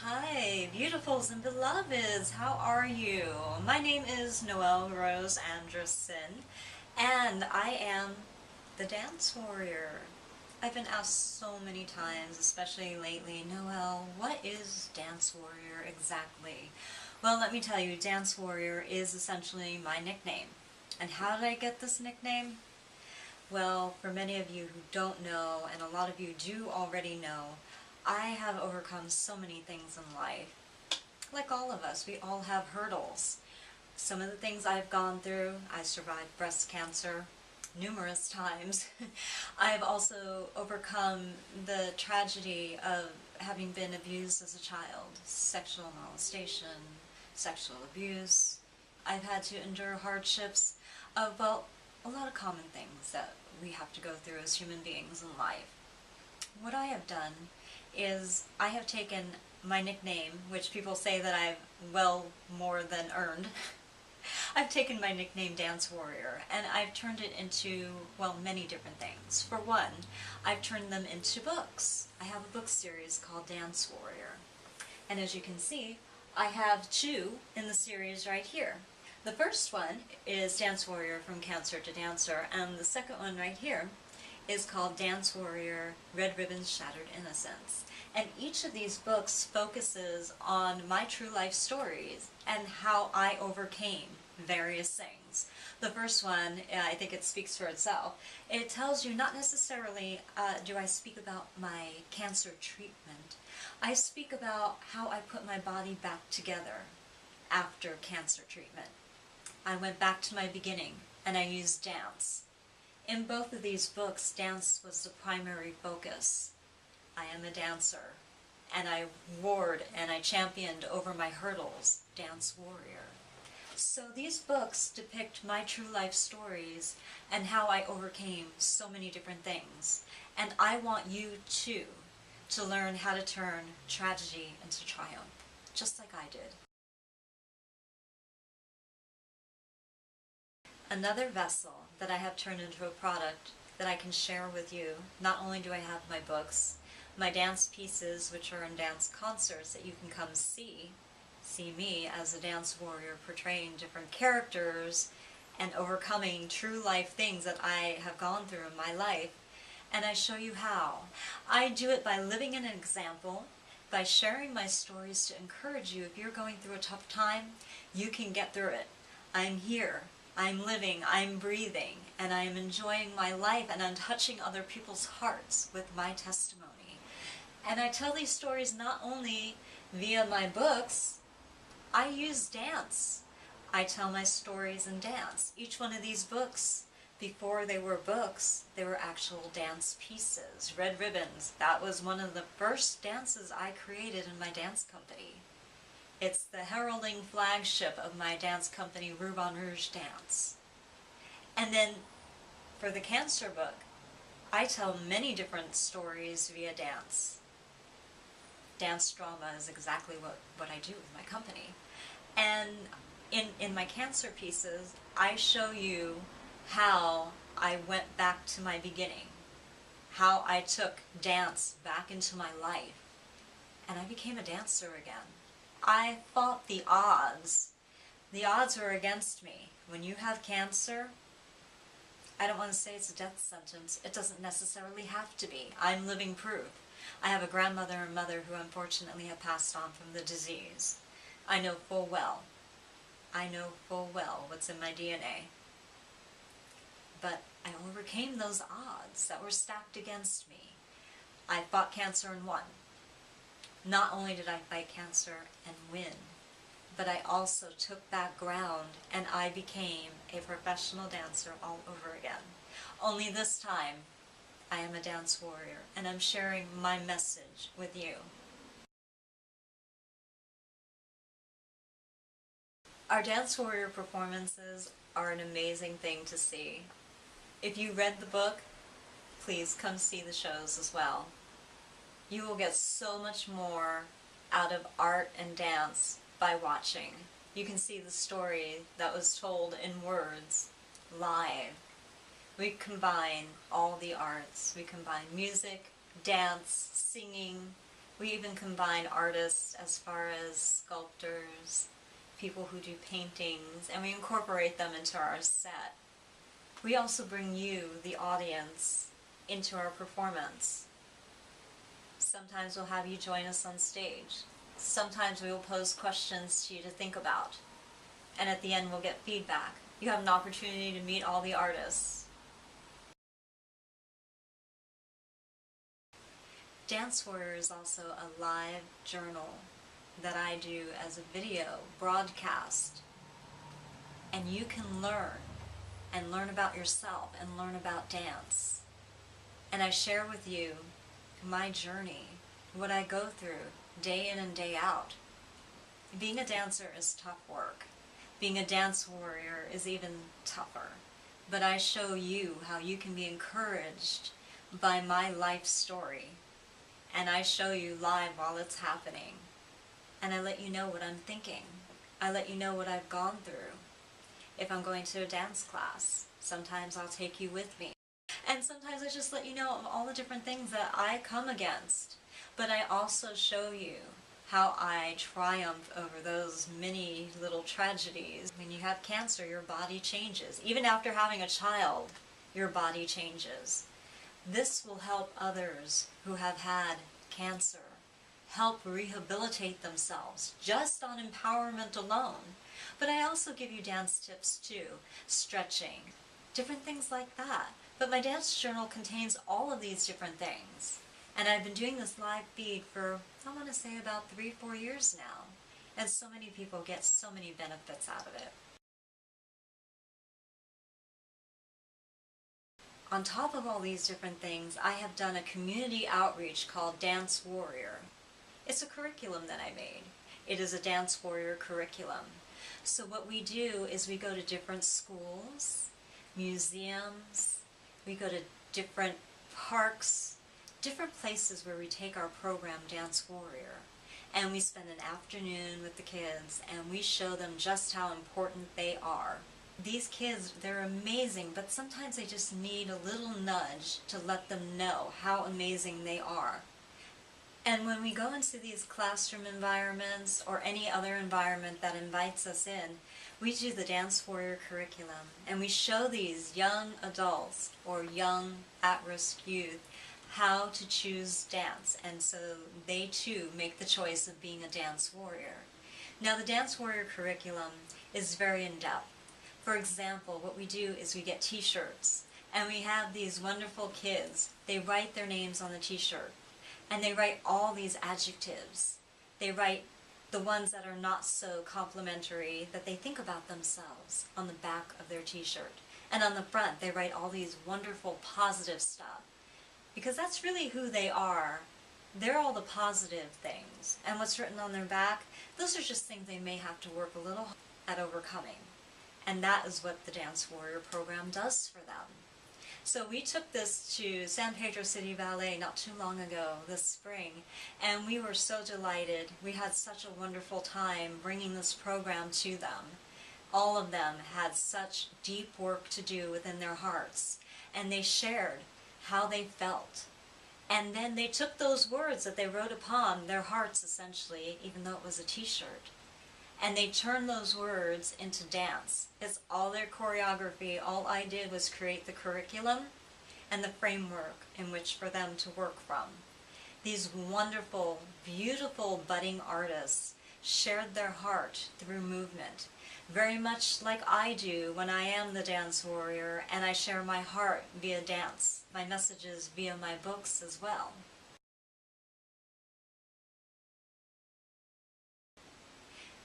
Hi, beautifuls and beloveds, how are you? My name is Noelle Rose Anderson, and I am the Dance Warrior. I've been asked so many times, especially lately, Noelle, what is Dance Warrior exactly? Well, let me tell you, Dance Warrior is essentially my nickname. And how did I get this nickname? Well, for many of you who don't know, and a lot of you do already know, I have overcome so many things in life. Like all of us, we all have hurdles. Some of the things I've gone through, I survived breast cancer numerous times. I've also overcome the tragedy of having been abused as a child, sexual molestation, sexual abuse. I've had to endure hardships of, well, a lot of common things that we have to go through as human beings in life. What I have done is I have taken my nickname, which people say that I've well more than earned. I've taken my nickname Dance Warrior and I've turned it into, well, many different things. For one, I've turned them into books. I have a book series called Dance Warrior. And as you can see, I have two in the series right here. The first one is Dance Warrior From Cancer to Dancer, and the second one right here is called Dance Warrior Red Ribbons Shattered Innocence. And each of these books focuses on my true life stories and how I overcame various things. The first one, I think it speaks for itself. It tells you not necessarily do I speak about my cancer treatment. I speak about how I put my body back together after cancer treatment. I went back to my beginning and I used dance. In both of these books, dance was the primary focus. I am a dancer, and I warred and I championed over my hurdles, Dance Warrior. So these books depict my true life stories and how I overcame so many different things. And I want you too to learn how to turn tragedy into triumph, just like I did. Another vessel that I have turned into a product that I can share with you. Not only do I have my books, my dance pieces, which are in dance concerts that you can come see me as a dance warrior portraying different characters and overcoming true life things that I have gone through in my life. And I show you how. I do it by living an example, by sharing my stories to encourage you. If you're going through a tough time, you can get through it. I'm here. I'm living, I'm breathing, and I am enjoying my life, and I'm touching other people's hearts with my testimony. And I tell these stories not only via my books, I use dance. I tell my stories in dance. Each one of these books, before they were books, they were actual dance pieces. Red Ribbons, that was one of the first dances I created in my dance company. It's the heralding flagship of my dance company, Rubans Rouges Dance. And then, for the cancer book, I tell many different stories via dance. Dance drama is exactly what I do with my company. And in my cancer pieces, I show you how I went back to my beginning, how I took dance back into my life, and I became a dancer again. I fought the odds. The odds were against me. When you have cancer, I don't want to say it's a death sentence. It doesn't necessarily have to be. I'm living proof. I have a grandmother and mother who unfortunately have passed on from the disease. I know full well what's in my DNA. But I overcame those odds that were stacked against me. I fought cancer and won. Not only did I fight cancer and win, but I also took back ground and I became a professional dancer all over again. Only this time, I am a dance warrior and I'm sharing my message with you. Our Dance Warrior performances are an amazing thing to see. If you read the book, please come see the shows as well. You will get so much more out of art and dance by watching. You can see the story that was told in words, live. We combine all the arts. We combine music, dance, singing, We even combine artists as far as sculptors, people who do paintings, and we incorporate them into our set. We also bring you, the audience, into our performance. Sometimes we'll have you join us on stage. Sometimes we will pose questions to you to think about. And at the end we'll get feedback. You have an opportunity to meet all the artists. DanceWarrior is also a live journal that I do as a video broadcast. And you can learn about yourself and learn about dance. And I share with you my journey, what I go through day in and day out. Being a dancer is tough work. Being a dance warrior is even tougher. But I show you how you can be encouraged by my life story. And I show you live while it's happening. And I let you know what I'm thinking. I let you know what I've gone through. If I'm going to a dance class, sometimes I'll take you with me. And sometimes I just let you know of all the different things that I come against. But I also show you how I triumph over those many little tragedies. When you have cancer, your body changes. Even after having a child, your body changes. This will help others who have had cancer help rehabilitate themselves just on empowerment alone. But I also give you dance tips too, stretching, different things like that. But my dance journal contains all of these different things. And I've been doing this live feed for, I want to say, about 3-4 years now. And so many people get so many benefits out of it. On top of all these different things, I have done a community outreach called DanceWarrior. It's a curriculum that I made. It is a DanceWarrior curriculum. So what we do is we go to different schools, museums, we go to different parks, different places where we take our program DanceWarrior. And we spend an afternoon with the kids and we show them just how important they are. These kids, they're amazing, but sometimes they just need a little nudge to let them know how amazing they are. And when we go into these classroom environments or any other environment that invites us in, we do the DanceWarrior curriculum and we show these young adults or young at-risk youth how to choose dance, and so they too make the choice of being a dance warrior. Now the DanceWarrior curriculum is very in-depth. For example, what we do is we get t-shirts, and we have these wonderful kids. They write their names on the t-shirt, and they write all these adjectives. They write the ones that are not so complimentary that they think about themselves on the back of their t-shirt. And on the front, they write all these wonderful positive stuff. Because that's really who they are. They're all the positive things. And what's written on their back, those are just things they may have to work a little at overcoming. And that is what the DanceWarrior program does for them. So we took this to San Pedro City Ballet not too long ago, this spring, and we were so delighted. We had such a wonderful time bringing this program to them. All of them had such deep work to do within their hearts, and they shared how they felt. And then they took those words that they wrote upon their hearts, essentially, even though it was a t-shirt, and they turned those words into dance. It's all their choreography. All I did was create the curriculum and the framework in which for them to work from. These wonderful, beautiful budding artists shared their heart through movement, very much like I do when I am the dance warrior and I share my heart via dance, my messages via my books as well.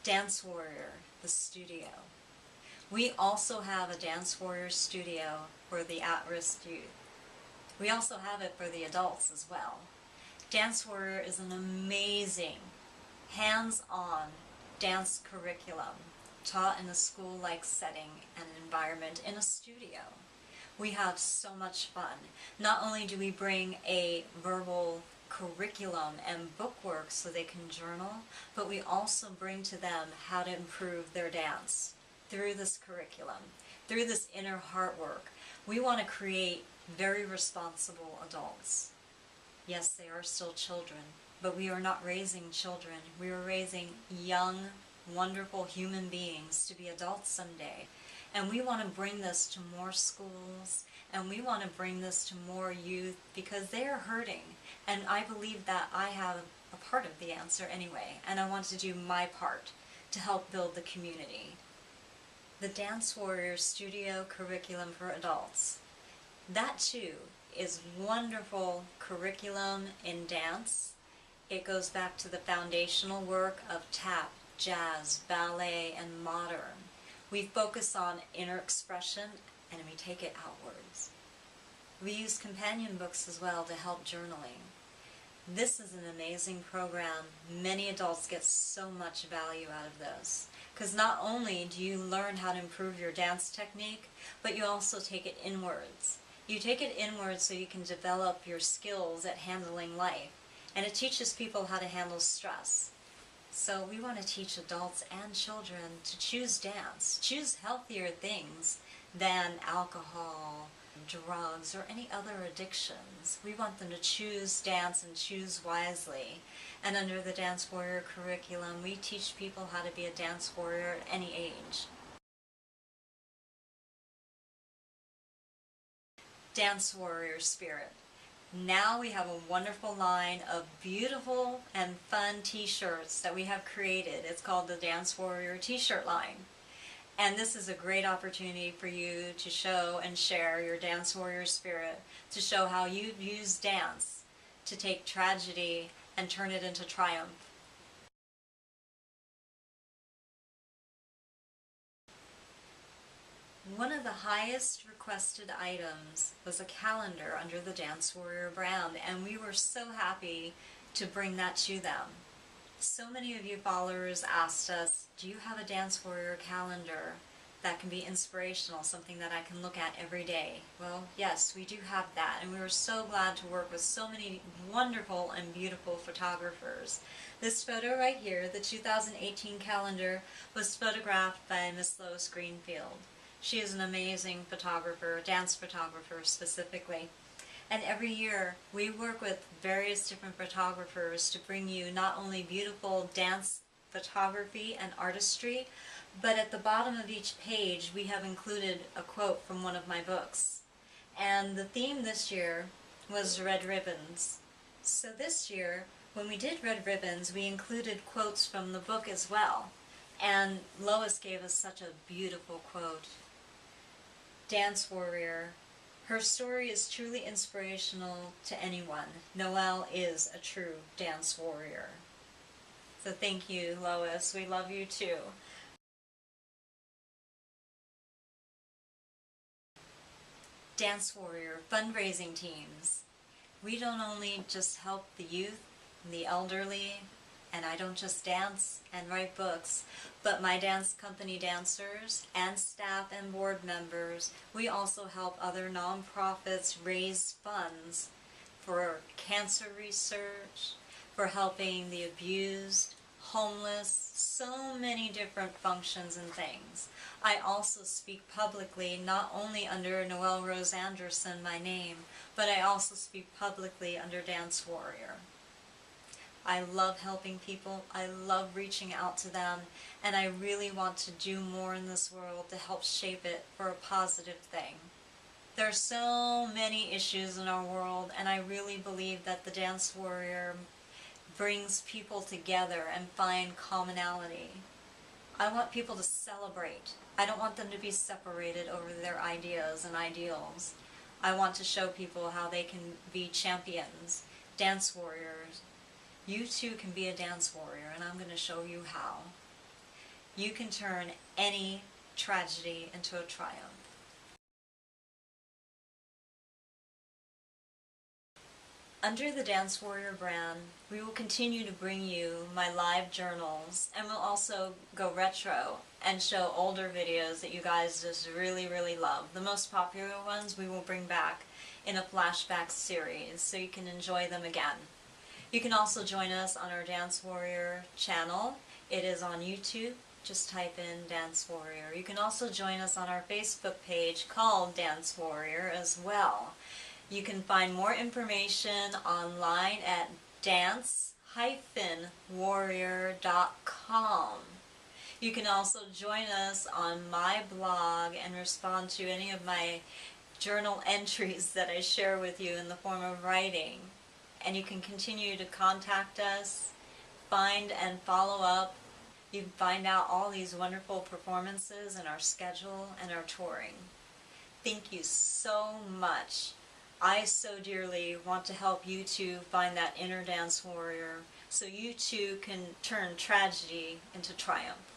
DanceWarrior, the studio. We also have a DanceWarrior Studio for the at-risk youth. We also have it for the adults as well. DanceWarrior is an amazing, hands-on dance curriculum taught in a school-like setting and environment in a studio. We have so much fun. Not only do we bring a verbal curriculum and bookwork so they can journal, but we also bring to them how to improve their dance through this curriculum, through this inner heart work. We want to create very responsible adults. Yes, they are still children. but we are not raising children. We are raising young, wonderful human beings to be adults someday. And we want to bring this to more schools, and we want to bring this to more youth because they are hurting. And I believe that I have a part of the answer anyway, and I want to do my part to help build the community. The DanceWarrior Studio curriculum for adults. That too is wonderful curriculum in dance. It goes back to the foundational work of tap, jazz, ballet, and modern. We focus on inner expression and we take it outwards. We use companion books as well to help journaling. This is an amazing program. Many adults get so much value out of this. Because not only do you learn how to improve your dance technique, but you also take it inwards. You take it inwards so you can develop your skills at handling life. And it teaches people how to handle stress. So we want to teach adults and children to choose dance, choose healthier things than alcohol, drugs, or any other addictions. We want them to choose dance and choose wisely. And under the DanceWarrior curriculum, we teach people how to be a dance warrior at any age. DanceWarrior Spirit. Now we have a wonderful line of beautiful and fun t-shirts that we have created. It's called the DanceWarrior T-shirt line. And this is a great opportunity for you to show and share your DanceWarrior spirit, to show how you've used dance to take tragedy and turn it into triumph. One of the highest requested items was a calendar under the DanceWarrior brand, and we were so happy to bring that to them. So many of you followers asked us, do you have a DanceWarrior calendar that can be inspirational, something that I can look at every day? Well, yes, we do have that, and we were so glad to work with so many wonderful and beautiful photographers. This photo right here, the 2018 calendar, was photographed by Miss Lois Greenfield. She is an amazing photographer, dance photographer specifically. And every year we work with various different photographers to bring you not only beautiful dance photography and artistry, but at the bottom of each page we have included a quote from one of my books. And the theme this year was Red Ribbons. So this year, when we did Red Ribbons, we included quotes from the book as well. And Lois gave us such a beautiful quote. DanceWarrior. Her story is truly inspirational to anyone. Noelle is a true dance warrior. So thank you, Lois. We love you too. DanceWarrior fundraising teams. We don't only just help the youth and the elderly, and I don't just dance and write books, but my dance company dancers and staff and board members, we also help other nonprofits raise funds for cancer research, for helping the abused, homeless, so many different functions and things. I also speak publicly, not only under Noelle Rose Anderson, my name, but I also speak publicly under DanceWarrior. I love helping people, I love reaching out to them, and I really want to do more in this world to help shape it for a positive thing. There are so many issues in our world, and I really believe that the DanceWarrior brings people together and find commonality. I want people to celebrate. I don't want them to be separated over their ideas and ideals. I want to show people how they can be champions, dance warriors. You too can be a dance warrior, and I'm going to show you how. You can turn any tragedy into a triumph. Under the DanceWarrior brand, we will continue to bring you my live journals, and we'll also go retro and show older videos that you guys just really, really love. The most popular ones we will bring back in a flashback series so you can enjoy them again. You can also join us on our DanceWarrior channel. It is on YouTube. Just type in DanceWarrior. You can also join us on our Facebook page called DanceWarrior as well. You can find more information online at dance-warrior.com. DanceWarrior.com. You can also join us on my blog and respond to any of my journal entries that I share with you in the form of writing. And you can continue to contact us, find and follow up. You can find out all these wonderful performances and our schedule and our touring. Thank you so much. I so dearly want to help you two find that inner dance warrior so you too can turn tragedy into triumph.